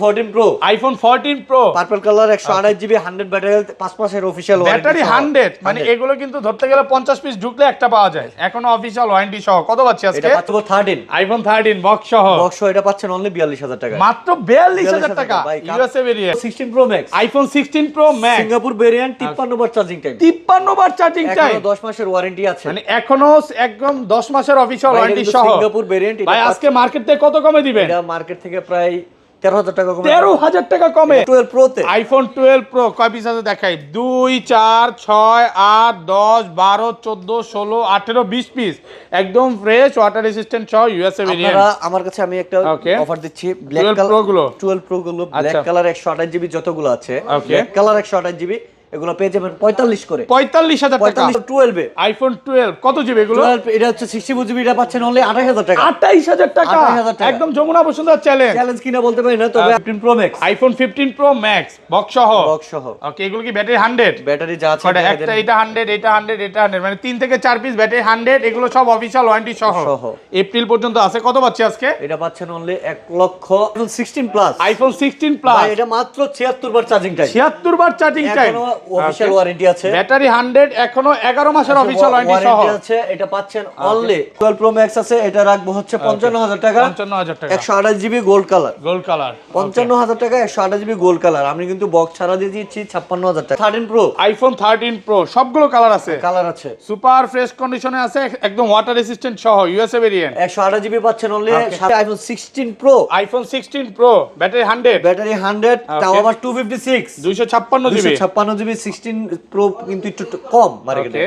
14 Pro iPhone 14 Pro purple colour 128 GB 100 battery 5 মাসের official battery 100 মানে এগুলো কিন্তু ধরতে গেলে 50 পিস ঢুকলে একটা পাওয়া যায় এখনো অফিশিয়াল ওয়ারেন্টি সহ কত পাচ্ছি আজকে এটা পাচ্ছেন 13 আইফোন 13 বক্স সহ এটা পাচ্ছেন অনলি 42000 টাকা মাত্র 42000 টাকা USA variant 16 Pro Max iPhone 16 Pro Max Singapore variant 53 বার চার্জিং টাইম 53 বার চার্জিং টাইম এখনো 10 মাসের ওয়ারেন্টি আছে মানে এখনো একদম 10 মাসের অফিশিয়াল ওয়ারেন্টি সহ সিঙ্গাপুর ভেরিয়েন্ট ভাই আজকে মার্কেট থেকে কত কমে দিবেন এটা মার্কেট থেকে প্রায় 13000 টাকা কমে 13000 টাকা কমে 12 Pro তে আইফোন 12 Pro কয় পিস আছে দেখাই 2 4 6 8 10 12 14 16 18 20 পিস একদম ফ্রেশ ওয়াটার রেজিস্ট্যান্ট সহ ইউএসএ ভেরিয়েন্ট আপনারা আমার কাছে আমি একটা অফার দিচ্ছি ব্ল্যাক 12 Pro গুলো 12 Pro গুলো ব্ল্যাক কালার 128 জিবি যতগুলো আছে Okay. ব্ল্যাক কালার 128 জিবি এগুলো পেয়ে যাবেন 45 করে 45000 টাকা 12 এ আইফোন 12 কত জিবি এগুলো 12 এটা হচ্ছে 64 জিবি এটা পাচ্ছেন অনলি 28000 টাকা 28000 টাকা 28,000 টাকা। একদম যমুনা বসুন্ধরা চ্যালেঞ্জ চ্যালেঞ্জ কিনা বলতে পারি না তবে 15 Pro Max iPhone 15 Pro Max box সহ বক্স সহ ওকে এগুলো কি ব্যাটারি 100 ব্যাটারি যা আছে কয়টা একটা এটা 100 এটা 100 এটা 100 মানে 3 থেকে 4 পিস ব্যাটারি 100 এগুলো সব অফিশিয়াল ওয়ারেন্টি সহ এপ্রিল পর্যন্ত আছে কত পাচ্ছি আজকে এটা পাচ্ছেন অনলি 1 লক্ষ 16 প্লাস আইফোন 16 প্লাস ভাই এটা মাত্র 76 বার চার্জিং টাইম 76 বার চার্জিং টাইম এখনো অফিশিয়াল ওয়ারেন্টি আছে ব্যাটারি 100 এখনো 11 মাসের অফিশিয়াল ওয়ারেন্টি সহ ওয়ারেন্টি আছে এটা পাচ্ছেন অনলি 12 Pro Max আছে এটা রাখবো হচ্ছে 55000 টাকা 55000 টাকা 128 GB gold colour gold colour 55000 টাকা 128 জিবি গোল্ড কালার আমি কিন্তু বক্স ছাড়া দিয়ে দিচ্ছি 56000 টাকা 13 Pro আইফোন 13 Pro সবগুলো কালার আছে কালার আছে সুপার ফ্রেশ কন্ডিশনে আছে একদম ওয়াটার রেজিস্ট্যান্ট সহ ইউএসএ ভেরিয়েন্ট 128 জিবি পাচ্ছেন only iPhone 16 Pro iPhone 16 Pro battery 100 battery 100 তাও আবার 256 256 জিবি 256 জিবি 16 Pro কিন্তু একটু কম মার্কেটে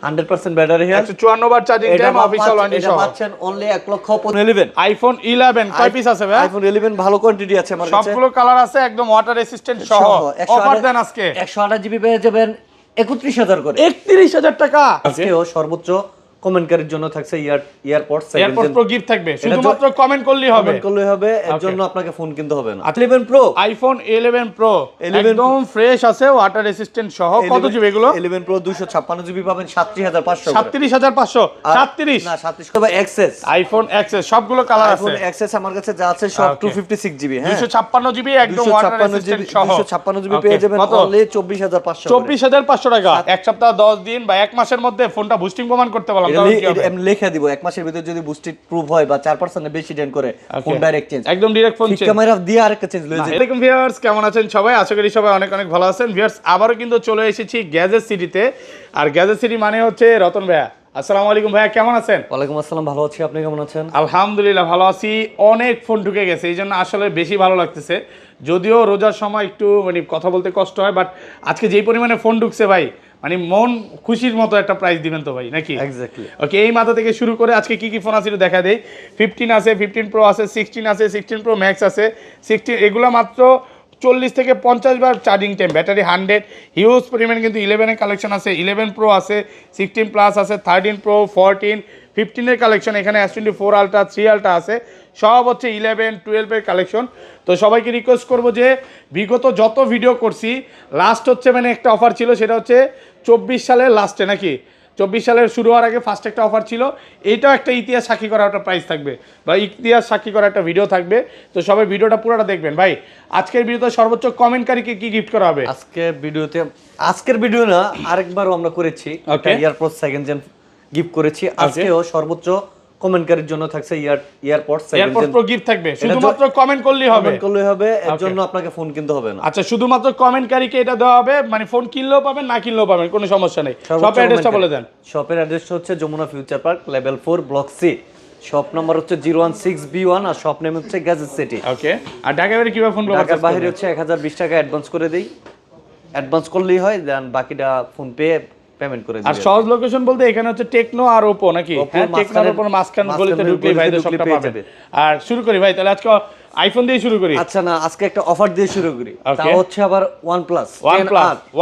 100% ব্যাটারি হেলথ 154 বার চার্জিং টাইম অফিশিয়াল ওয়ারেন্টি সহ এটা পাচ্ছেন অনলি 1 লক্ষ 11 আইফোন 11 কয় পিস আছে ভাই আইফোন 11 ভালো কোয়ান্টিটি আছে আমার কাছে সবগুলো কালার আছে একদম ওয়াটার রেজিস্ট্যান্ট সহ অফার দেন আজকে 128 জিবি পেয়ে যাবেন 31000 করে 31000 টাকা আজকেও সর্বোচ্চ কমেন্টকারীর জন্য থাকছে ইয়ারপডস এয়ারপড প্রো গিফট থাকবে শুধুমাত্র কমেন্ট করলেই হবে কমেন্ট করলেই হবে এর জন্য আপনাকে ফোন কিনতে হবে না 11 Pro আইফোন 11 Pro একদম ফ্রেশ আছে ওয়াটার রেজিস্ট্যান্ট সহ কত জিবি এগুলো 11 Pro 256 জিবি পাবেন 37500 37500 37 না 37 তবে এক্সেস আইফোন এক্সএস সবগুলো কালার আছে আইফোন এক্সেস আমার কাছে যা আছে সব 256 জিবি হ্যাঁ 256 জিবি একদম ওয়াটার রেজিস্ট্যান্ট সহ 256 জিবি পেয়ে যাবেন অনলি 24500 24500 টাকা এক সপ্তাহ 10 দিন বা এক মাসের মধ্যে ফোনটা বুস্টিং প্রমাণ করতে পারলাম তাহলে কি হবে আমি লিখে দিব এক মাসের ভিতর যদি বুস্টেড প্রুফ হয় বা 4% এর বেশি ডেন করে ফোন ডাইরেক্ট চেঞ্জ একদম ডাইরেক্ট ফোন চেঞ্জ ক্যামেরা দিয়ে আরেকটা চেঞ্জ লয়ে যায় এরকম ভিউয়ার্স কেমন আছেন সবাই আশা করি সবাই অনেক অনেক ভালো আছেন ভিউয়ার্স আবারো কিন্তু চলে এসেছি গ্যাজেট সিটিতে আর গ্যাজেট সিটি মানে হচ্ছে রতন ভাইয়া আসসালামু আলাইকুম ভাইয়া কেমন আছেন ওয়ালাইকুম আসসালাম ভালো আছি আপনি কেমন আছেন আলহামদুলিল্লাহ ভালো আছি অনেক ফোন ঢুকে গেছে এইজন্য আসলে বেশি ভালো লাগতেছে যদিও রোজার সময় একটু মানে কথা বলতে কষ্ট হয় বাট আজকে যেই পরিমাণে ফোন ঢুকছে ভাই মানে মন খুশির মতো একটা প্রাইস দিবেন তো ভাই নাকি এক্স্যাক্টলি ওকে এই মাথা থেকে শুরু করে আজকে কি কি ফোন আছে একটু দেখা দেই 15 আছে 15 Pro আছে 16 আছে 16 Pro Max আছে 16 এগুলা মাত্র 40 থেকে 50 বার চার্জিং টাইম ব্যাটারি 100 হিউজ পরিমাণ কিন্তু 11 এর কালেকশন আছে 11 Pro আছে 16 প্লাস আছে 13 Pro 14 15 এর কালেকশন এখানে S24 আলট্রা 3 আলট্রা আছে সব হচ্ছে 11 12 এর কালেকশন তো সবাইকে রিকোয়েস্ট করব যে বিগত যত ভিডিও করছি লাস্ট হচ্ছে মানে একটা অফার ছিল সেটা হচ্ছে 24 সালের লাস্টে নাকি 24 সালের শুরু হওয়ার আগে ফার্স্ট একটা অফার ছিল এইটাও একটা ইতিহাস সাক্ষী করা একটা প্রাইস থাকবে বা ইতিহাস সাক্ষী করা একটা ভিডিও থাকবে তো সবাই ভিডিওটা পুরোটা দেখবেন ভাই আজকের ভিডিওতে সর্বোচ্চ কমেন্টকারীকে কি গিফট করা হবে আজকের ভিডিও না আরেকবারও আমরা করেছি ইয়ারপড সেকেন্ড জেন গিফট করেছি আজকেও সর্বোচ্চ কমেন্টকারীর জন্য থাকছে ইয়ারপড প্রো গিফট থাকবে শুধুমাত্র কমেন্ট করলেই হবে এর জন্য আপনাকে ফোন কিনতে হবে না আচ্ছা শুধুমাত্র কমেন্টকারীকে এটা দেওয়া হবে মানে ফোন কিনলেও পাবেন না কিনলেও পাবেন কোনো সমস্যা নেই শপের অ্যাড্রেসটা বলে দেন শপের অ্যাড্রেসটা হচ্ছে Jamuna future park level 4 block C shop number হচ্ছে 016B1 আর শপ নেম হচ্ছে গ্যাজেট সিটি ওকে আর ঢাকা বাইরে কিভাবে ফোন ঢাকার বাইরে হচ্ছে 1020 টাকা অ্যাডভান্স করে দেই অ্যাডভান্স করলেই হয় দেন বাকিটা ফোন পে পেমেন্ট করে দিই আর সহজ লোকেশন বলতে এখানে হচ্ছে টেকনো আর ওপো নাকি হ্যাঁ টেকনোর উপর মাঝখান গলিতে ঢুকলেই ভাইদের সবটা পাবেন আর শুরু করি ভাই তাহলে আজকে আইফোন দিয়ে শুরু করি আচ্ছা না আজকে একটা অফার দিয়ে শুরু করি তা হচ্ছে আবার OnePlus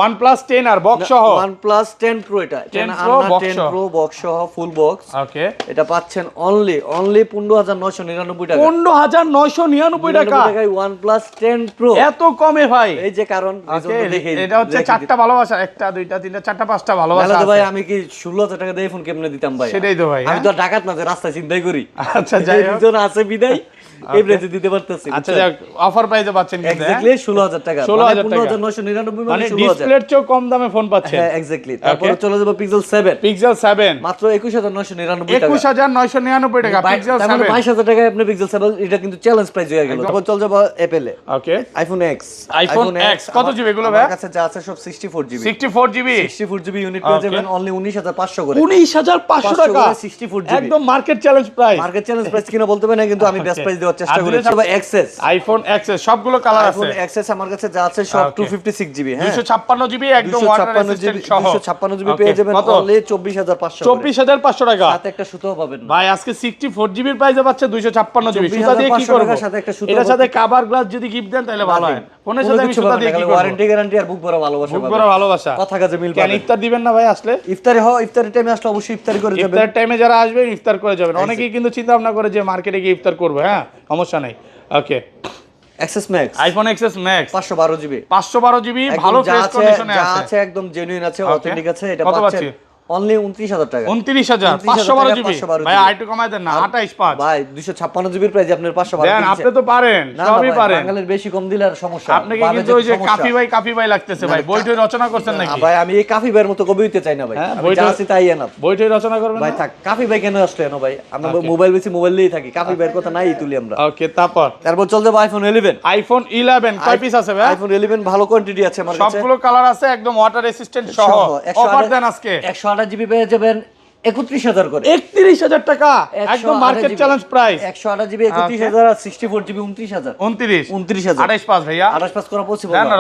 OnePlus 10 আর বক্স সহ OnePlus 10 Pro এটা 10 Pro বক্স 10 Pro বক্স সহ ফুল বক্স ওকে এটা পাচ্ছেন অনলি 15999 টাকা 15999 টাকা টাকায় OnePlus 10 Pro এত কমে ভাই এই যে কারণ এটা হচ্ছে চারটা ভালোবাসা একটা দুইটা তিনটা চারটা পাঁচটা ভালোবাসা আছে ভাই আমি কি 16000 টাকা দিয়ে ফোন কেমনে দিতাম ভাই সেটাই তো ভাই আমি তো ডাকাত না যে রাস্তায় চিন্তাই করি আচ্ছা যাই হোক দুজন আছে বিদায় এই প্রাইসে দিতে পারতেছি। আচ্ছা যাক, অফার প্রাইসে পাচ্ছেন কিন্তু এক্স্যাক্টলি 16000 টাকা, 16000 টাকা, 15999 মানে 16000। ডিসপ্লের চেয়েও কম দামে ফোন পাচ্ছেন। হ্যাঁ এক্স্যাক্টলি। তারপর চলে যাব পিক্সেল 7, পিক্সেল 7 মাত্র 21999 টাকা, 21999 টাকা পিক্সেল 7। 22000 টাকায় আপনি পিক্সেল 7, এটা কিন্তু চ্যালেঞ্জ প্রাইস হয়ে গেল। তারপর চলে যাব অ্যাপলে, ওকে, আইফোন এক্স। আইফোন এক্স কত জিবি এগুলো ভাই? আমার কাছে যা আছে সব 64 জিবি। 64 জিবি, 64 জিবি ইউনিট পেয়ে যাবেন অনলি 19500 করে। 19500 টাকা, 64 জিবি, একদম market challenge price. Market challenge price কিনা বলতে পারি না, কিন্তু আমি বেস্ট প্রাইস দেওয়ার চেষ্টা করেছি। তবে এক্সএস, আইফোন এক্সএস সবগুলো কালার আছে। আইফোন এক্সএস আমার কাছে যা আছে সব 256 জিবি। হ্যাঁ 256 জিবি, একদম ওয়াটার 256 জিবি, রেজিস্ট্যান্ট সহ 256 জিবি পেয়ে যাবেন অনলি 24500 করে। 24500 টাকা, সাথে একটা সুতাও পাবেন ভাই। আজকে 64 জিবির প্রাইসে পাচ্ছে 256 জিবি। সুতা দিয়ে কি 24500 করব? টাকার সাথে একটা সুতা, এটার সাথে কভার গ্লাস যদি গিফট দেন তাহলে ভালো হয়। ফোনের সাথে আমি সুতা দিয়ে কি করব? ওয়ারেন্টি গ্যারান্টি আর বুক ভরা ভালোবাসা বুক পাবেন। ভরা ভালোবাসা, কথা কাজে মিল কেন পাবেন। ইফতার দিবেন না ভাই আসলে? ইফতারি ইফতারি টাইমে আসলে অবশ্যই ইফতারি করে যাবেন। ইফতার টাইমে যারা আসবেন ইফতার করে যাবেন। অনেকেই কিন্তু চিন্তা ভাবনা করে যে মার্কেটে গিয়ে ইফতার করবে। হ্যাঁ সমস্যা নাই। Okay, XS max, iPhone XS max 512 GB, 512 GB, ভালো ফ্রেশ কন্ডিশনে যা আছে। আছে একদম জেনুইন আছে, Okay. অথেন্টিক আছে। এটা কত পাচ্ছেন পাচ্ছি? অনলি 29000 টাকা। 29000, 512 জিবি। 512 ভাই জিবি। আইটু কমাই দেন না, 285। ভাই 256 জিবির প্রাইস আপনার 512 দেন, আপনি তো পারেন, সবই পারেন। বাঙালির বেশি কম দিলে আর সমস্যা। আপনাকে কিন্তু ওই যে কাফি ভাই লাগতেছে ভাই। বইটই রচনা করছেন নাকি? ভাই আমি এই কাফি ভাইয়ের মতো কবি হইতে চাই না ভাই। হ্যাঁ, আমি যা আছি তাই এনাফ। বইটই রচনা করবেন ভাই না? থাক, কাফি ভাই কেন আসলে না ভাই? আমরা মোবাইল বেশি মোবাইল নিয়েই থাকি, কাফি ভাইয়ের কথা নাই তুলি আমরা। ওকে, তারপর চল যাবো আইফোন 11। আইফোন 11 কয় পিস আছে ভাই? আইফোন 11 ভালো কোয়ান্টিটি আছে আমার কাছে, সবগুলো কালার আছে, একদম ওয়াটার রেসিস্ট্যান্ট সহ। অফার দেন আজকে 128 জিবি পেয়ে যাবেন 31000 করে। 31000 টাকা, একদম মার্কেট চ্যালেঞ্জ প্রাইস। 128 জিবি 31000 আর 64 জিবি 29000। 29000 28500 28 ভাইয়া, 28 করা পসিবল না না।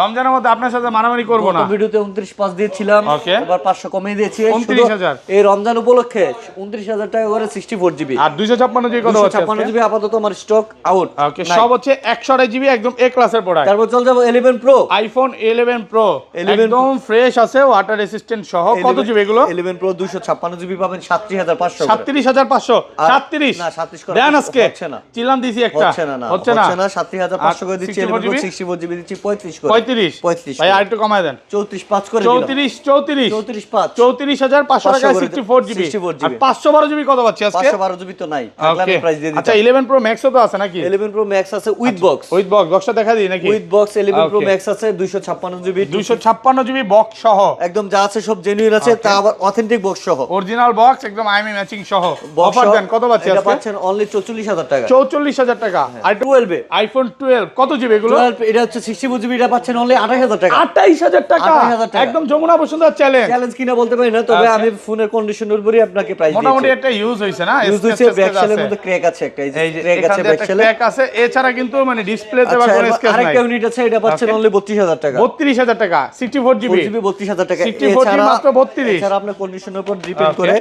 রমজানের মধ্যে আপনার সাথে মারামারি করব না। ভিডিওতে 29.5 দিয়েছিলাম, Okay. এবার 500 কমিয়ে দিয়েছি। 29000 এই রমজান উপলক্ষে 29000 টাকা করে 64 জিবি। আর 256 জিবি কত হচ্ছে? 256 জিবি আপাতত আমার স্টক আউট। ওকে, সব হচ্ছে 128 জিবি, একদম এ ক্লাসের প্রোডাক্ট। তারপর চল যাবো 11 প্রো। আইফোন 11 প্রো একদম ফ্রেশ আছে, ওয়াটার রেসিস্ট্যান্ট সহ। কত জিবি এগুলো? 11 প্রো 256 জিবি পাবেন 37500 করে। 37500, 37 না 37 করে দেন আজকে। হচ্ছে না, চিলাম দিছি একটা, হচ্ছে না 37500 করে দিচ্ছি। 11 প্রো 64 জিবি দিচ্ছি 35 করে। 35 ভাই আরেকটু কমায় দেন। 345 করে দিলাম। 34500 টাকা 64 জিবি। 64 আর জিবি। 512 জিবি কত পাচ্ছি আজকে? 512 জিবি তো নাই, আগলামি প্রাইস দিয়ে দিচ্ছি। আচ্ছা 11 প্রো ম্যাক্সও তো আছে নাকি? 11 প্রো ম্যাক্স আছে উইথ বক্স। উইথ বক্সটা দেখা দিই নাকি? With box 11 pro Okay. Max আছে 256 জিবি। 256 জিবি বক্স সহ, একদম যা আছে সব জেনুইন আছে, তা আবার অথেন্টিক বক্স সহ। অরিজিনাল বক্স, একদম আইএমআই ম্যাচিং সহ। অফার দেন, কত পাচ্ছি এটা আজকে? পাচ্ছেন অনলি 44000 টাকা। 44000 টাকা। আর 12 এ আইফোন 12 কত জিবি এগুলো? 12 এটা হচ্ছে 64 জিবি, এটা পাচ্ছেন অনলি 28000 টাকা। 28000 টাকা, 28000 টাকা। একদম যমুনা বসুন্ধরা চ্যালেঞ্জ। চ্যালেঞ্জ কিনা বলতে পারি না, তবে Okay. আমি ফোনের কন্ডিশনের উপরই আপনাকে প্রাইস দিচ্ছি। মোটামুটি একটা ইউজ হইছে না? ইউজ হচ্ছে, ব্যাক সেলের মধ্যে ক্র্যাক আছে একটা, এই যে এই যে ক্র্যাক আছে এখানে ব্যাক একটা সেলে। ক্র্যাক আছে, এছাড়া কিন্তু মানে ডিসপ্লেতে বা আচ্ছা, কোনো স্ক্র্যাচ নাই। আরেকটা ইউনিট আছে, এটা পাচ্ছেন Okay. অনলি 32000 টাকা। 32000 টাকা, 64 জিবি। 32000 টাকা। 64 জিবি মাত্র 32। এছাড়া আপনার কন্ডিশনের উপর ডিপেন্ড Okay. করে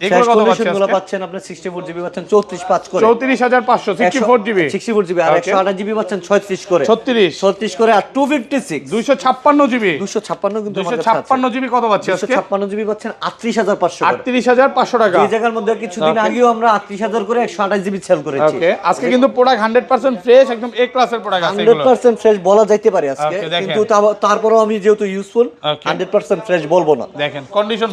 এগুলো কত পাচ্ছি গুলো আজকে? পাচ্ছেন আপনি 64 জিবি পাচ্ছেন 34500 করে। 34500, 64 জিবি। 64 জিবি আর Okay. 128 জিবি পাচ্ছেন 36 করে। 36 36 করে আর 256 256 জিবি। 256 কিন্তু আমার কাছে আছে। 256 জিবি কত পাচ্ছি আজকে? 256 জিবি পাচ্ছেন 38500 করে। 38500 টাকা। এই জায়গার মধ্যে কিছুদিন Okay. আগেও আমরা 38000 করে 128 জিবি সেল করেছি। ওকে, আজকে কিন্তু প্রোডাক্ট 100% ফ্রেশ, একদম এ ক্লাসের প্রোডাক্ট আছে এগুলো। 100% ফ্রেশ বলা যাইতে পারে আজকে, Okay, দেখেন। কিন্তু তারপরও আমি যেহেতু ইউজফুল Okay. 100% ফ্রেশ বলবো না। দেখেন কন্ডিশন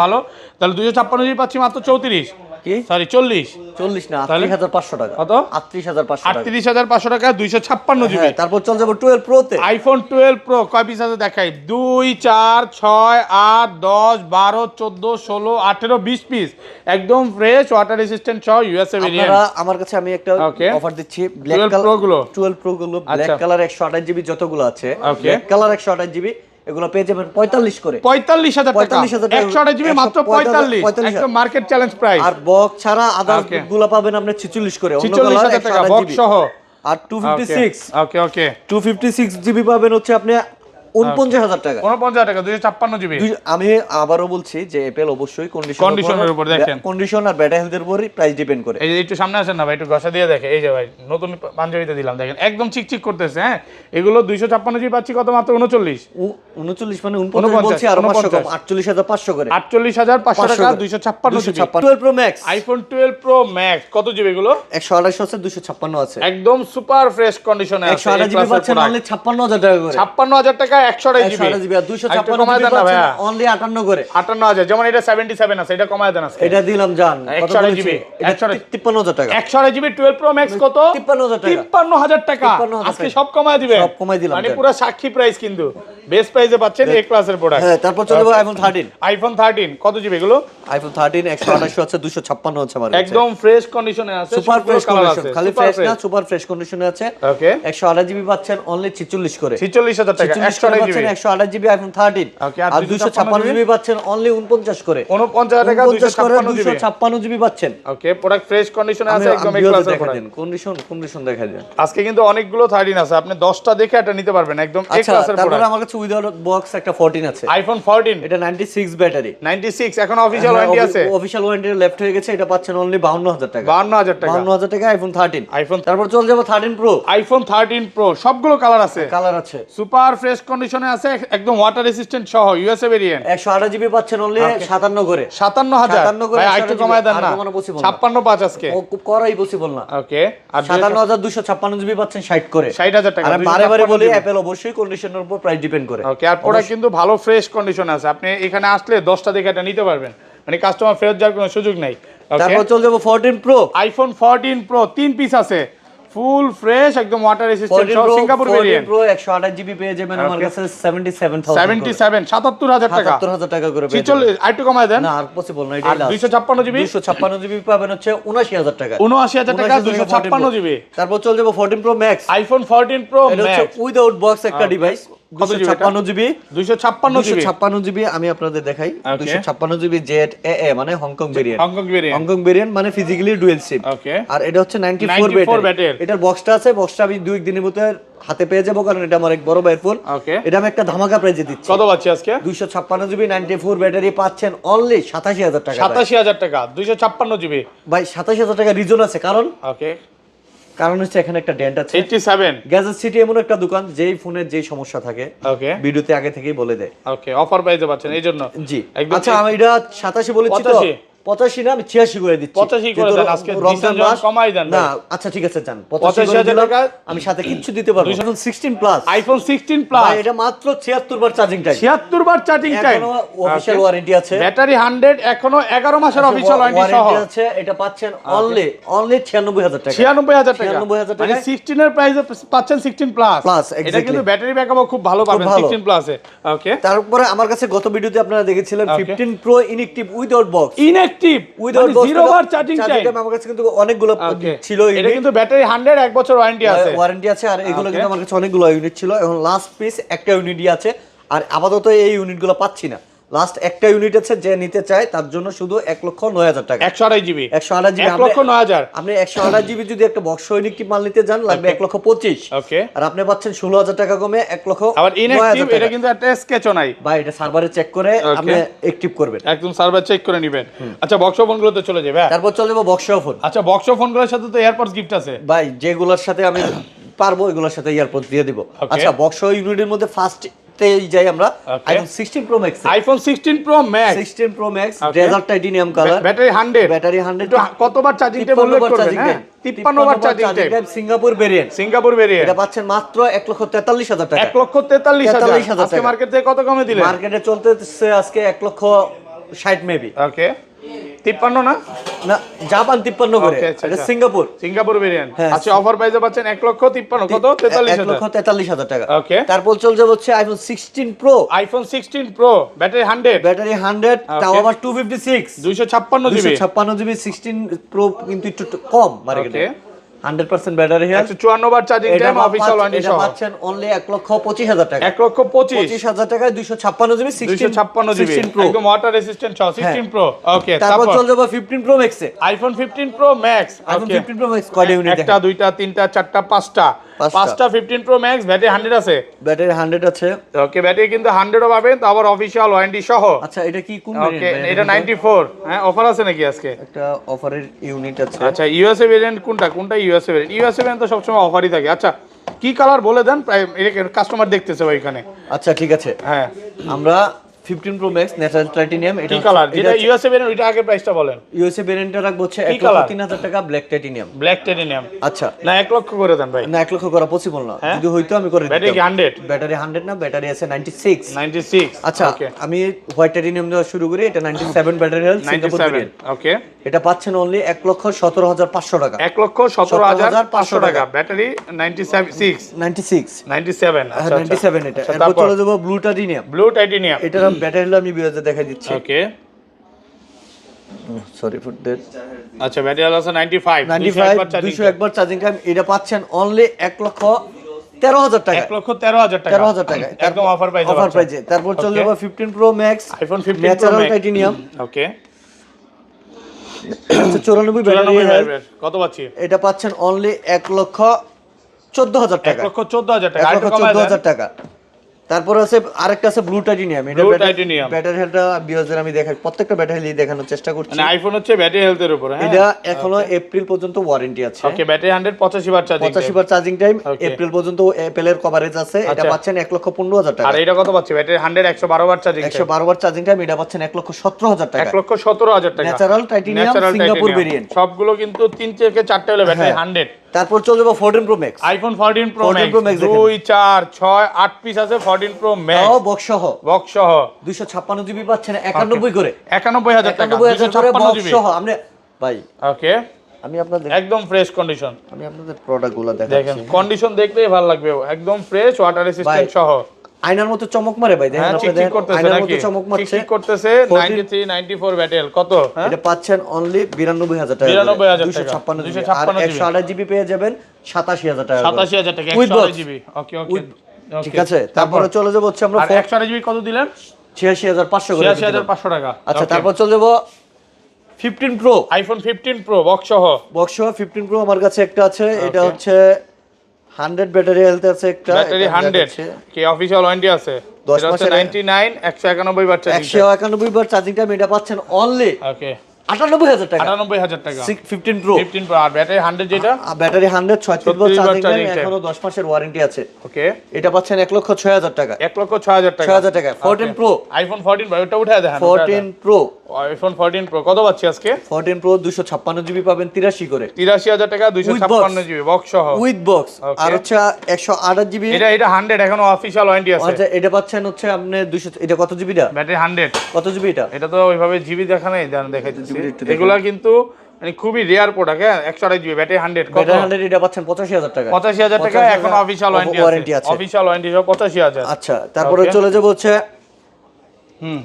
ভালো। তাহলে 256 জিবি পাচ্ছি মাত্র 34, কি সরি 40। 40 না, তাহলে? 38500 টাকা। কত? 38500 টাকা। 38500 টাকা, 256 জিবি। হ্যাঁ, তারপর চল যাব 12 প্রো তে। আইফোন 12 প্রো কয় পিস আছে দেখাই? 2 4 6 8 10 12 14 16 18 20 পিস, একদম ফ্রেশ, ওয়াটার রেসিস্ট্যান্ট সহ, ইউএসএ ভেরিয়েন্ট। আপনারা আমার কাছে আমি একটা Okay. অফার দিচ্ছি, ব্ল্যাক 12 কালার Pro গুলো? 12 প্রো গুলো ব্ল্যাক আচ্ছা। কালার 128 জিবি যতগুলো আছে, Okay. ব্ল্যাক কালার 128 জিবি এগুলো পেয়ে যাবেন 45 করে। 45000 টাকা, 45,000 টাকা। 128 জিবি মাত্র 45, একদম মার্কেট চ্যালেঞ্জ প্রাইস। আর বক্স ছাড়া আদার্স Okay. গুলো পাবেন আপনি 46 করে। অন্য 46000 টাকা কালার বক্স সহ। আর 256 ওকে 256 জিবি পাবেন হচ্ছে আপনি 49000 টাকা। 49000 টাকা, 256 জিবি। আমি আবারও বলছি যে অ্যাপল অবশ্যই কন্ডিশনের উপর দেখেন। কন্ডিশন আর ব্যাটারি হেলথের উপরই প্রাইস ডিপেন্ড করে। এই যে একটু সামনে আসেন না ভাই, একটু ঘষা দিয়ে দেখে। এই যে ভাই নতুন পাঞ্জাবিতে দিলাম, দেখেন একদম চিকচিক করতেছে। হ্যাঁ, এগুলো 256 জিবি পাচ্ছি কত? মাত্র 39 39 মানে 49 বলছি, আর 500 কম, 48500 করে। 48500 টাকা, 256 GB. 12 pro max, iPhone 12 pro max কত জিবি এগুলো? 128 আছে, 256 আছে। একদম সুপার ফ্রেশ কন্ডিশনে আছে। 128 জিবি পাচ্ছেন অনলি 56000 টাকা করে। 56000 টাকা, 128 জিবি 128 জিবি আর 256 জিবি পাচ্ছেন অনলি 58 করে 58000 যেমন এটা 77 আছে এটা কমায় দেন আজকে এটা দিলাম জান কত 128 জিবি 53000 টাকা 128 জিবি 12 প্রো ম্যাক্স কত 53000 টাকা আজকে সব কমায় দিবেন সব কমায় দিলাম মানে পুরো সাক্ষী প্রাইস কিন্তু বেস্ট প্রাইসে পাচ্ছেন এ ক্লাসের প্রোডাক্ট হ্যাঁ তারপর চলে যাবো আইফোন 13 কত জিবি এগুলো আইফোন 13 128 আছে 256 আছে আমার একদম ফ্রেশ কন্ডিশনে আছে সুপার ফ্রেশ কন্ডিশন খালি ফ্রেশ না সুপার ফ্রেশ কন্ডিশনে আছে ওকে 128 জিবি পাচ্ছেন অনলি 46 করে 46000 টাকা 128 জিবি 128 জিবি আইফোন 13 ওকে আর 256 জিবি পাচ্ছেন অনলি 49 করে 49000 টাকা 256 জিবি পাচ্ছেন ওকে প্রোডাক্ট ফ্রেশ কন্ডিশনে আছে একদম এ ক্লাসের প্রোডাক্ট কন্ডিশন দেখা দেন আজকে কিন্তু অনেকগুলো 13 আছে আপনি 10টা দেখে এটা নিতে পারবেন একদম এ ক্লাসের তারপর প্রোডাক্ট আমার কাছে উইদাউট বক্স একটা 14 আছে আইফোন 14 এটা 96 ব্যাটারি 96 এখন অফিশিয়াল ওয়ারেন্টি আছে অফিশিয়াল ওয়ারেন্টি লেফট হয়ে গেছে এটা পাচ্ছেন অনলি 52000 টাকা 52000 টাকা আইফোন 13 তারপর চলে যাব 13 প্রো আইফোন 13 প্রো সবগুলো কালার আছে আছে সুপার ফ্রেশ কন্ডিশনে আছে একদম ওয়াটার রেসিস্ট্যান্ট সহ ইউএসএ ভেরিয়েন্ট 128 জিবি পাচ্ছেন অনলি 57 করে 57000 ভাই একটু কমায় দেন না 56 পাঁচ আজকে ও খুব করাই পসিবল না ওকে আর 57256 জিবি পাচ্ছেন 60 করে 60000 টাকা আর বারে বলি অ্যাপল অবশ্যই কন্ডিশনের উপর প্রাইস ডিপেন্ড করে ওকে আর প্রোডাক্ট কিন্তু ভালো ফ্রেশ কন্ডিশনে আছে আপনি এখানে আসলে 10টা দেখে এটা নিতে পারবেন মানে কাস্টমার ফেরত যাওয়ার কোনো সুযোগ নাই তারপর চলে যাব 14 প্রো আইফোন 14 প্রো 3 পিস আছে ফুল ফ্রেশ একদম ওয়াটার রেসিস্ট্যান্ট সহ সিঙ্গাপুর ভেরিয়েন্ট প্রো 128 জিবি পেয়ে যাবেন আমার কাছে 77000 টাকা 77000 টাকা করে পেয়ে 46 আইটু কমায় দেন না আর পসিবল না এটা 256 জিবি 256 জিবি পাবেন হচ্ছে 79000 টাকা 79000 টাকা 256 জিবি তারপর চলে যাব 14 প্রো ম্যাক্স আইফোন 14 প্রো এটা হচ্ছে ম্যাক্স উইদাউট বক্স একটা ডিভাইস 256 জিবি 256 জিবি আমি আপনাদের দেখাই 256 জিবি জেড এ মানে হংকং ভেরিয়েন্ট মানে ফিজিক্যালি ডুয়াল সিম ওকে আর এটা হচ্ছে 94 ব্যাটারি এটার বক্সটা আছে বক্সটা আমি 2 দিনের মধ্যে হাতে পেয়ে যাবো কারণ এটা আমার এক বড় ভাইয়ের ফোন ওকে এটা আমি একটা ধামাকা প্রাইজে দিচ্ছি কত পাচ্ছি আজকে 256 জিবি 94 ব্যাটারি পাচ্ছেন অনলি 87000 টাকা 87000 টাকা 256 জিবি ভাই 87000 টাকা রিজন আছে কারণ ওকে কারণ হচ্ছে এখানে একটা ডেন্ট আছে 87 গ্যাজেট সিটি এমন একটা দোকান যেই ফোনের যেই সমস্যা থাকে ওকে ভিডিওতে আগে থেকেই বলে দেয় ওকে অফার প্রাইসে পাচ্ছেন এইজন্য জি আচ্ছা আমি এটা 87 বলেছি তো 85 না আমি 86 করে দিচ্ছি 85 করে দেন আজকে রমজান মাস কমাই দেন না আচ্ছা ঠিক আছে জান 85000 টাকা আমি সাথে কিচ্ছু দিতে পারবো আইফোন 16 প্লাস আইফোন 16 প্লাস ভাই এটা মাত্র 76 বার চার্জিং টাইম 76 বার চার্জিং টাইম এখনো অফিশিয়াল ওয়ারেন্টি আছে ব্যাটারি 100 এখনো 11 মাসের অফিশিয়াল ওয়ারেন্টি সহ আছে এটা পাচ্ছেন অনলি 96000 টাকা 96000 টাকা 96000 টাকা মানে 16 এর প্রাইসে পাচ্ছেন 16 প্লাস এটা কিন্তু ব্যাটারি ব্যাকআপও খুব ভালো পাবেন 16 প্লাসে ওকে তারপরে আমার কাছে গত ভিডিওতে আপনারা দেখেছিলেন 15 pro inactive without box inactive without zero বার চার্জিং টাইম আমার কাছে কিন্তু অনেকগুলো ছিল এটা কিন্তু ব্যাটারি 100 এক বছর ওয়ারেন্টি আছে আর এগুলো কিন্তু আমার কাছে অনেকগুলো ইউনিট ছিল এখন লাস্ট পিস একটা ইউনিটই আছে আর আপাতত এই ইউনিটগুলো পাচ্ছি না লাস্ট একটা ইউনিট আছে যে নিতে চায় তার জন্য শুধু 1,09,000 টাকা 128 জিবি 128 জিবি 1,09,000 আপনি 128 জিবি যদি একটা বক্স ইনঅ্যাক্টিভ মাল নিতে যান লাগবে 1,25,000 ওকে আর আপনি পাচ্ছেন 16,000 টাকা কমে 1,09,000 আবার ইনঅ্যাক্টিভ এটা কিন্তু একটা স্কেচও নাই ভাই এটা সার্ভারে চেক করে আপনি অ্যাক্টিভ করবেন একদম সার্ভার চেক করে নেবেন আচ্ছা বক্স ফোনগুলোতে চলে যাবে তারপর চলে যাব বক্স ফোন আচ্ছা বক্স ফোনগুলোর সাথে তো এয়ারপডস গিফট আছে ভাই যেগুলোর সাথে আমি পারবো এগুলোর সাথে এয়ারপডস দিয়ে দিব আচ্ছা বক্স ইউনিটের মধ্যে ফার্স্ট যাই আমরা iPhone 16 pro max iPhone 16 pro max 16 pro max desert titanium colour battery 100 কতবার চার্জিং টাইম উল্লেখ করবেন হ্যাঁ 53 বার চার্জিং টাইম সিঙ্গাপুর ভেরিয়েন্ট এটা পাচ্ছেন মাত্র 1,43,000 টাকা 1,43,000 আজকে মার্কেট থেকে কত কমে দিলেন মার্কেটে চলতেছে আজকে 1,60,000 মেবি ওকে 53 না না জাপান 53 করে এটা সিঙ্গাপুর ভেরিয়েন্ট আচ্ছা অফার প্রাইসে পাচ্ছেন 1,53 কত 1,43,000 টাকা ওকে তারপর চল যাব হচ্ছে আইফোন 16 প্রো ব্যাটারি 100 তাও আবার 256 জিবি 16 প্রো কিন্তু একটু কম মার্কেটে 100% ব্যাটারি হেলথ 154 বার চার্জিং টাইম অফিশিয়াল ওয়ারেন্টি সহ পাচ্ছেন অনলি 1,25,000 টাকা 1,25,000 টাকায় 256 জিবি 16 জিবি একদম ওয়াটার রেসিস্ট্যান্ট সহ 16 প্রো ওকে তারপর চল যাব 15 প্রো ম্যাক্সে iPhone 15 pro max iPhone 15 pro max কয়টা ইউনিট একটা দুইটা তিনটা চারটা পাঁচটা 15 প্রো ম্যাক্স ব্যাটারি 100 আছে ব্যাটারি 100 আছে ওকে ব্যাটারি কিন্তু 100 ও পাবেন তো আবার অফিশিয়াল ওয়ারেন্টি সহ আচ্ছা এটা কি কোন ওকে এটা 94 হ্যাঁ অফার আছে নাকি আজকে একটা অফারের ইউনিট আছে আচ্ছা ইউএসএ ভেরিয়েন্ট কোনটা ইউএসএ ভেরিয়েন্ট তো সবসময় অফারই থাকে আচ্ছা কি কালার বলে দেন কাস্টমার দেখতেছে ভাই এখানে আচ্ছা ঠিক আছে হ্যাঁ আমরা 15 প্রো ম্যাক্স ন্যাচারাল টাইটেনিয়াম। কি কালার? যেটা ইউএসএ ভেরিয়েন্ট ওইটা আগে প্রাইসটা বলেন। ইউএসএ ভেরিয়েন্টটা রাখবো হচ্ছে 1,03,000 টাকা ব্ল্যাক টাইটেনিয়াম। Black titanium. আচ্ছা না 1 লক্ষ করে দেন ভাই। না 1 লক্ষ করা পসিবল না, যদি হইতো আমি করে দিতাম। ব্যাটারি 100? ব্যাটারি 100 না, ব্যাটারি আছে 96। 96। আচ্ছা আমি হোয়াইট টাইটেনিয়াম দেওয়া শুরু করি। এটা 97 ব্যাটারি হেলথ, সিঙ্গাপুর ভেরিয়েন্ট। ওকে, এটা পাচ্ছেন অনলি 1,17,500 টাকা। 1,17,500 টাকা ব্যাটারি 96। 97 আচ্ছা 97 এটা। এরপর চলে যাব ব্লু টাইটেনিয়াম। ব্লু টাইটেনিয়াম এটার ব্যাটারি হলো আমি ভিউয়ারদের দেখাই দিচ্ছি। ওকে, সরি ফর দ্যাট। আচ্ছা ব্যাটারি আছে 95 201 বার চার্জিং টাইম। এটা পাচ্ছেন অনলি 1,13,000 টাকা। 1,13,000 টাকা। 13,000 টাকা একদম অফার প্রাইসে। অফার প্রাইসে। তারপর চলে যাব 15 pro max iPhone 15 natural titanium. Okay, 94 battery health. কত পাচ্ছি? এটা পাচ্ছেন অনলি 1,14,000 টাকা। 1,14,000 টাকা। 1,14,000 টাকা। তারপর আছে আরেকটা আছে ব্লু টাইটেনিয়াম। এটা Blue Titanium। ব্যাটারি হেলথটা বিয়োজের আমি দেখাই, প্রত্যেকটা ব্যাটারি হেলথ দেখানোর চেষ্টা করছি। মানে আইফোন হচ্ছে ব্যাটারি হেলথের উপরে। হ্যাঁ, এটা এখনো এপ্রিল পর্যন্ত ওয়ারেন্টি আছে। ওকে, ব্যাটারি 100 85 বার চার্জিং। 85 বার চার্জিং টাইম। Okay. এপ্রিল পর্যন্ত অ্যাপেলের কভারেজ আছে। এটা পাচ্ছেন 1,15,000 টাকা। আর এটা কত পাচ্ছি? ব্যাটারি 100 112 বার চার্জিং। 112 বার চার্জিং টাইম। এটা পাচ্ছেন 1,17,000 টাকা। 1,17,000 টাকা। Natural titanium Singapore variant. সবগুলো কিন্তু 3 থেকে 4টা হলো ব্যাটারি 100। তারপর চলে যাব 14 pro max. IPhone 14 pro 14 Pro Max 2 4 6 8 piece আছে 14 প্রো ম্যাক্স। ও বক্স সহ। বক্স সহ 256 জিবি পাচ্ছেন 91 করে। 91,000 টাকা। 91,000 করে 256 বক্স জিবি। সহ। আপনি ভাই ওকে, আমি আপনাদের একদম ফ্রেশ কন্ডিশন। আমি আপনাদের প্রোডাক্টগুলো দেখেন দেখাচ্ছি। কন্ডিশন দেখলেই ভালো লাগবে। একদম ফ্রেশ, ওয়াটার রেসিস্ট্যান্ট সহ। আয়নার মতো চমক মারে ভাই। দেখেন হ্যাঁ, আপনি চিকচিক দেখেন করতেছে আয়নার নাকি? মতো চমক মারছে। চিকচিক করতেছে। 93 94 ব্যাটারি কত? হ্যাঁ, এটা পাচ্ছেন অনলি 92,000 টাকা। 92,000 টাকা। 256 জিবি। 256 আর 128 জিবি পেয়ে যাবেন 87,000 টাকা। 87,000 টাকা With 128 box। জিবি। ওকে ওকে, ঠিক আছে। তারপরে চলে যাব হচ্ছে আমরা আর 128 জিবি কত দিলেন? 86,500 করে। 86,500 টাকা। আচ্ছা তারপর চলে যাব 15 প্রো। আইফোন 15 প্রো বক্স সহ। বক্স সহ 15 প্রো আমার কাছে একটা আছে। এটা হচ্ছে 100 ব্যাটারি হেলথ আছে একটা। ব্যাটারি 100 কি অফিশিয়াল ওয়ারেন্টি আছে? 10 এটা হচ্ছে মাসের 99 191 বার চার্জিং। 191 বার চার্জিং টাইম। এটা পাচ্ছেন অনলি ওকে 98,000 টাকা। 98,000 টাকা 15 প্রো। 15 প্রো। আর ব্যাটারি 100 যেটা? ব্যাটারি 100 36 বার 36 বার চার্জিং টাইম। charging time। এখনো 10 মাসের ওয়ারেন্টি আছে। ওকে, এটা পাচ্ছেন 1,06,000 টাকা। 1,06,000 টাকা। 6,000 টাকা। 14 প্রো। আইফোন 14 ভাই ওটা উঠায় দেখান। 14 প্রো। আইফোন 14 প্রো কত পাচ্ছি আজকে? 14 প্রো 256 জিবি পাবেন 83 করে। 83,000 টাকা 256 জিবি বক্স সহ। With box. Okay. আর হচ্ছে 128 জিবি। এটা 100 এখনো অফিশিয়াল ওয়ারেন্টি আছে। আচ্ছা এটা পাচ্ছেন হচ্ছে আপনি 200। এটা কত জিবিটা? ব্যাটারি 100 কত জিবি এটা? এটা তো ওইভাবে জিবি দেখা নাই, দেখাইতেছি। জিবি একটু দেখেন। এগুলা কিন্তু মানে খুবই রেয়ার প্রোডাক্ট। হ্যাঁ, 128 জিবি ব্যাটারি 100 কত? ব্যাটারি 100 এটা পাচ্ছেন 85,000 টাকা। 85,000 টাকা এখন অফিশিয়াল ওয়ারেন্টি আছে। অফিশিয়াল ওয়ারেন্টি সহ 85,000। আচ্ছা তারপরে চলে যাব হচ্ছে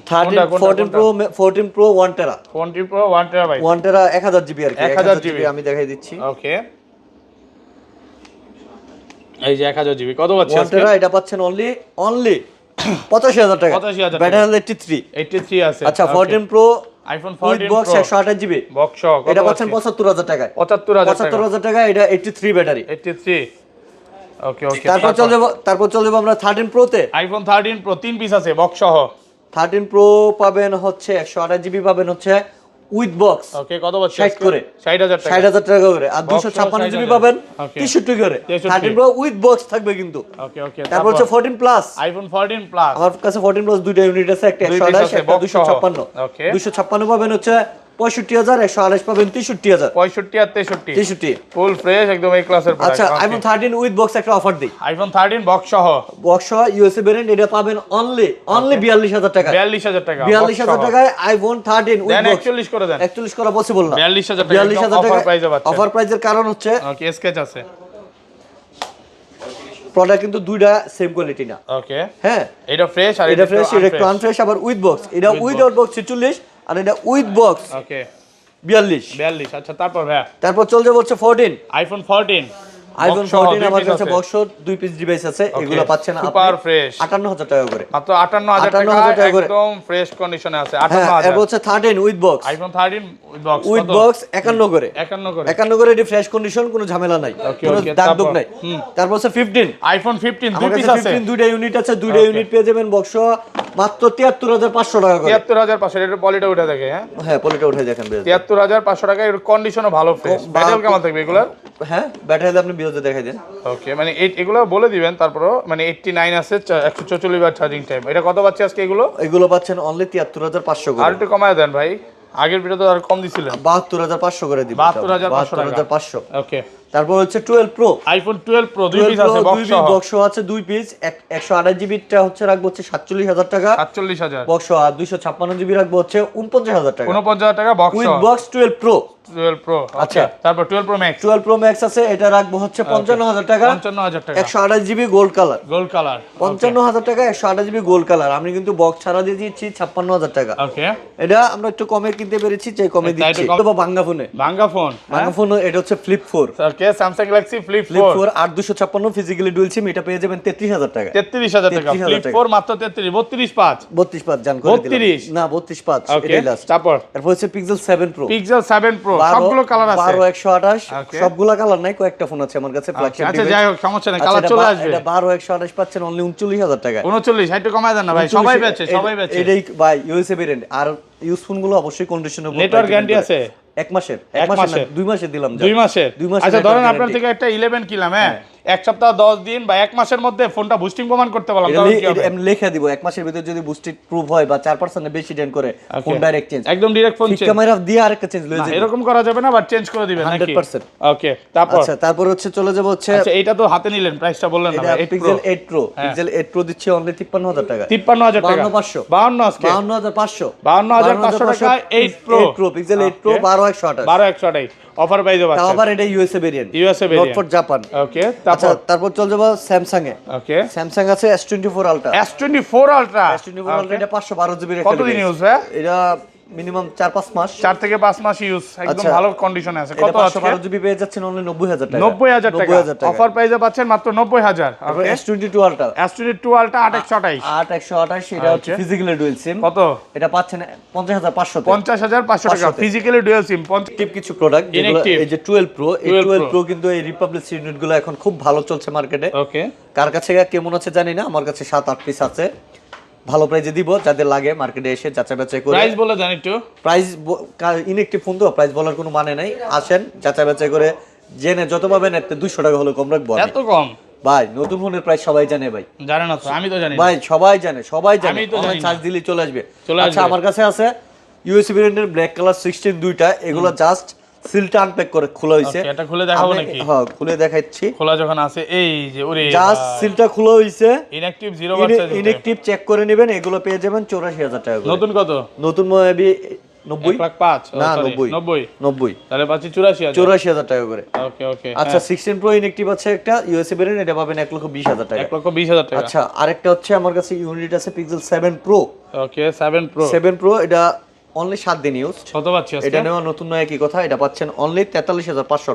14 প্রো 1 টেরা। 14 প্রো 1 টেরাবাইট। 1 টেরা 1000 জিবি আর কি। 1000 জিবি আমি দেখাই দিচ্ছি। ওকে, এই যে 1000 জিবি কত পাচ্ছি 1 আজকে? টেরা এটা পাচ্ছেন অনলি 85,000 টাকা। 85,000 ব্যাটারি হেলথ 83। 83 আছে। আচ্ছা 14 pro iPhone with 14 box pro 128 GB. Box সহ কত এটা পাচ্ছেন পাচ্ছি? 75,000 টাকায়। 75,000 টাকা। 75,000 টাকা। এটা 83 ব্যাটারি। 83। ওকে ওকে, তারপর চলে যাব আমরা 13 প্রোতে। আইফোন 13 প্রো 3 পিস আছে বক্স সহ। 13 প্রো পাবেন হচ্ছে 128 জিবি পাবেন হচ্ছে উইথ বক্স। ওকে, কত পাচ্ছি 60 করে। 60,000 টাকা। 60,000 টাকা করে। আর Box 256 জিবি 60,000 পাবেন Okay. 63 করে। 63 13 প্রো উইথ বক্স থাকবে কিন্তু। ওকে ওকে, তারপর হচ্ছে 14 প্লাস। IPhone 14 plus. আমার কাছে 14 প্লাস দুইটা ইউনিট আছে, একটা দুই piece 128 আছে, একটা box সহ। 256। Okay. 256 পাবেন হচ্ছে 65,000, 128 পাবেন 63,000। 65 আর 63 63। ফুল ফ্রেশ একদম এই ক্লাসের প্রোডাক্ট। আচ্ছা আইফোন 13 উইথ বক্স একটা অফার দেই। আইফোন 13 বক্স সহ বক্স সহ ইউএসএ ভেরিয়েন্ট। এটা পাবেন অনলি 42,000 টাকা। 42,000 টাকা। 42,000 টাকায় আইফোন 13 উইথ দেন বক্স। 41 করে দেন। 41 করা পসিবল না। 42,000 টাকা 42,000 অফার প্রাইসে পাচ্ছেন। অফার প্রাইসের কারণ হচ্ছে ওকে, স্কেচ আছে। প্রোডাক্ট কিন্তু দুইটা সেম কোয়ালিটি না। ওকে, হ্যাঁ এটা ফ্রেশ আর এটা ফ্রেশ, এটা একটু আনফ্রেশ। আবার উইথ বক্স। এটা উইদাউট বক্স 46 আর এটা উইথ বক্স ওকে 42। 42। আচ্ছা তারপর ভাই তারপর চলে যাবো হচ্ছে 14 আইফোন 14 আইফোন 14 আমার কাছে বক্স 2 পিস ডিভাইস আছে। এগুলো পাচ্ছেন সুপার ফ্রেশ 58,000 টাকা করে। মাত্র 58,000 টাকা 58,000 টাকা করে। একদম ফ্রেশ কন্ডিশনে আছে। হ্যাঁ 58,000 এরপর হচ্ছে 13 with box. IPhone 13 with box with box 51 করে। 51 করে। 51 করে এটি ফ্রেশ কন্ডিশন, কোনো ঝামেলা নাই, কোনো okay, দাগ দুগ তারপর? নাই। তারপর হচ্ছে 15 আইফোন 15 দুই আমার পিস কাছে আছে। 15 দুইটা ইউনিট আছে। দুইটা ইউনিট পেয়ে যাবেন বক্স মাত্র 73,500 টাকা করে। 73,500 এর পলিটা উঠে থাকে। হ্যাঁ হ্যাঁ, পলিটা উঠে দেখেন বিয়াজ। 73,500 টাকা। এর কন্ডিশনও ভালো, ফ্রেশ। ব্যাটারি কেমন থাকবে এগুলা? হ্যাঁ, ব্যাটারি আপনি বিয়াজে দেখাই দেন। ওকে, মানে এগুলো বলে দিবেন তারপরও। মানে 89 আছে, 144 ওয়াট চার্জিং টাইম। এটা কত পাচ্ছি আজকে এগুলো? এগুলো পাচ্ছেন অনলি 73,500 করে। আর একটু কমায় দেন ভাই, আগের ভিডিওতে আর কম দিছিলেন। 72,500 করে দিব। 72,500 ওকে। তারপর হচ্ছে 12 প্রো, আইফোন 12 প্রো 2 পিস আছে, বক্স সহ। বক্স আছে 2 পিস। 128 জিবি টা হচ্ছে রাখবো হচ্ছে 47,000 টাকা 47,000 বক্স, আর 256 জিবি রাখবো হচ্ছে 49,000 টাকা 49,000 টাকা বক্স উইথ সহ। Box 12 pro. 12 প্রো আচ্ছা। আচ্ছা, তারপর 12 প্রো ম্যাক্স। 12 প্রো ম্যাক্স আছে, এটা রাখবো হচ্ছে 55,000 টাকা 55,000 টাকা 128 GB gold colour. Gold colour 55,000 টাকা 128 জিবি গোল্ড কালার। আমি কিন্তু বক্স ছাড়া দিয়ে দিচ্ছি 56,000 টাকা। ওকে। এটা আমরা একটু কমে কিনতে পেরেছি, যে কমে একটু দিচ্ছি। কম। অথবা ভাঙ্গা ফোনে, ভাঙ্গা ফোন। ভাঙ্গা ফোন এটা হচ্ছে flip 4। Okay, Samsung Galaxy flip flip 4 4 8256 physically dual SIM, এটা পেয়ে যাবেন 33,000 টাকা 33,000 টাকা। 33,000 ফ্লিপ টাকা। 4 মাত্র 33 32.5 32.5 জান করে দিলাম। 32? না 32.5 ওকে, এটাই লাস্ট। তারপর তারপর হচ্ছে পিক্সেল 7 প্রো, পিক্সেল 7 প্রো সবগুলো কালার আছে। 12 128 Okay. সবগুলা কালার নাই, কয়েকটা ফোন আছে আমার কাছে ফ্ল্যাগশিপ আচ্ছা, ডিভাইস। যাই হোক সমস্যা নাই, কালার চলে আসবে। এটা 12 128 পাচ্ছেন অনলি 39,000 টাকা 39 একটু কমায় দেন না ভাই, সবাই বেচে, সবাই বেচে। এটাই ভাই ইউএসএ ভেরিয়েন্ট। আর ইউজ ফোন গুলো অবশ্যই কন্ডিশনের উপর নেটওয়ার্ক গ্যারান্টি আছে? 1 মাসের, এক 1 মাসের মাসের? না 2 মাসের দিলাম। 2 মাসের? 2 মাসের। আচ্ছা, ধরেন network আপনার guarantee। থেকে একটা 11 কিনলাম, হ্যাঁ, এক সপ্তাহ 10 দিন বা 1 মাসের মধ্যে ফোনটা বুস্টিং প্রমাণ করতে পারলাম, তাহলে কি হবে? আমি লিখে দিব 1 মাসের ভিতর যদি বুস্টেড প্রুফ হয় বা 4% এর বেশি ডেন করে ফোন Okay. ডাইরেক্ট চেঞ্জ, একদম ডাইরেক্ট ফোন ঠিক ক্যামেরা দিয়ে আরেকটা চেঞ্জ লয়ে না, যাবে। এরকম করা যাবে না, বাট চেঞ্জ করে দিবেন নাকি? 100%। ওকে, তারপর? আচ্ছা, তারপর হচ্ছে চলে যাব হচ্ছে আচ্ছা, এটা তো হাতে নিলেন, প্রাইসটা বললেন না এটা ভাই। 8 pro Pixel 8 pro. Pixel 8 pro দিচ্ছে অনলি 53,000 টাকা 53,000 টাকা 52,500 52 আজকে 52,500 52,500 টাকা 8 pro. 8 pro Pixel 8 pro 12,128 12,128 offer পাই যাবে। তাও আবার এটা USA variant, USA not variant. For Japan. Okay, আচ্ছা, তারপর? তারপর চলে যাব স্যামসাং এ। ওকে, স্যামসাং আছে S24 ultra. S24 ultra. S24 ultra এটা 512 জিবি একটা কতদিন device। ইউজ হয়? এটা মিনিমাম 4-5 মাস। 4 থেকে 5 মাস ইউজ, একদম আচ্ছা। ভালো কন্ডিশনে আছে। এটা কত আজকে? 512 জিবি পেয়ে যাচ্ছেন অনলি 90,000 টাকা 90,000 টাকা 90,000 টাকা। অফার প্রাইসে পাচ্ছেন মাত্র 90,000। তারপর ওকে, S22 আলট্রা S22 আলট্রা 8,128 8128 এটা হচ্ছে Okay. ফিজিক্যালি ডুয়াল সিম। কত? এটা পাচ্ছেন 50,500 তে। 50,500 টাকা 500 তে। ফিজিক্যালি ডুয়াল সিম। টিপ কিছু প্রোডাক্ট যেগুলো Inactive। এই যে 12 প্রো, এই 12 12 Pro প্রো কিন্তু এই রিপাবলিক ইউনিট গুলো এখন খুব ভালো চলছে মার্কেটে। ওকে, কার কাছে কেমন আছে জানি না, আমার কাছে 7-8 পিস আছে। ভালো প্রাইসে দিব, যাদের লাগে মার্কেটে এসে যাচাই বাছাই করে। প্রাইস বলে দেন একটু। প্রাইস ইনএক্টিভ ফোন তো প্রাইস বলার কোনো মানে নাই। আসেন যাচাই বাছাই করে জেনে যত পাবেন এতে 200 টাকা হলো কম রাখবো আমি। এত কম? ভাই নতুন ফোনের প্রাইস সবাই জানে ভাই। জানে না তো? আমি তো জানি না ভাই সবাই জানে, সবাই জানে। আমি তো জানি অনলাইন না। চার্জ দিলে চলে আসবে। চলে আচ্ছা, আসবে। আমার কাছে আছে ইউএসবি ভেরিয়েন্টের ব্ল্যাক কালার 16 দুইটা, এগুলো জাস্ট সিলটা আনপ্যাক করে খোলা হইছে। Okay, এটা খুলে দেখাবো নাকি? হ্যাঁ, খুলে দেখাচ্ছি। খোলা যখন আছে, এই যে ওরে জাস্ট সিলটা খোলা হইছে, inactive 0 watt charge. Inactive check করে নেবেন। এগুলো পেয়ে যাবেন 84,000 টাকা করে। নতুন কত? নতুন মেবি 90 1,05,000 না, sorry, 90 90 তাহলে পাচ্ছি 84,000। 84,000 টাকা করে। ওকে ওকে, আচ্ছা, 16 প্রো ইনএক্টিভ আছে একটা ইউএসএ ভেরিয়েন্ট, এটা পাবেন 1,20,000 টাকা। 1,20,000 টাকা। আচ্ছা, আরেকটা হচ্ছে আমার কাছে ইউনিট আছে পিক্সেল 7 প্রো। ওকে, 7 প্রো। 7 প্রো এটা অনলি 7 দিন ইউজ। কত পাচ্ছি আজকে? এটা নেওয়া নতুন নয়, কি কথা, এটা পাচ্ছেন অনলি 43,500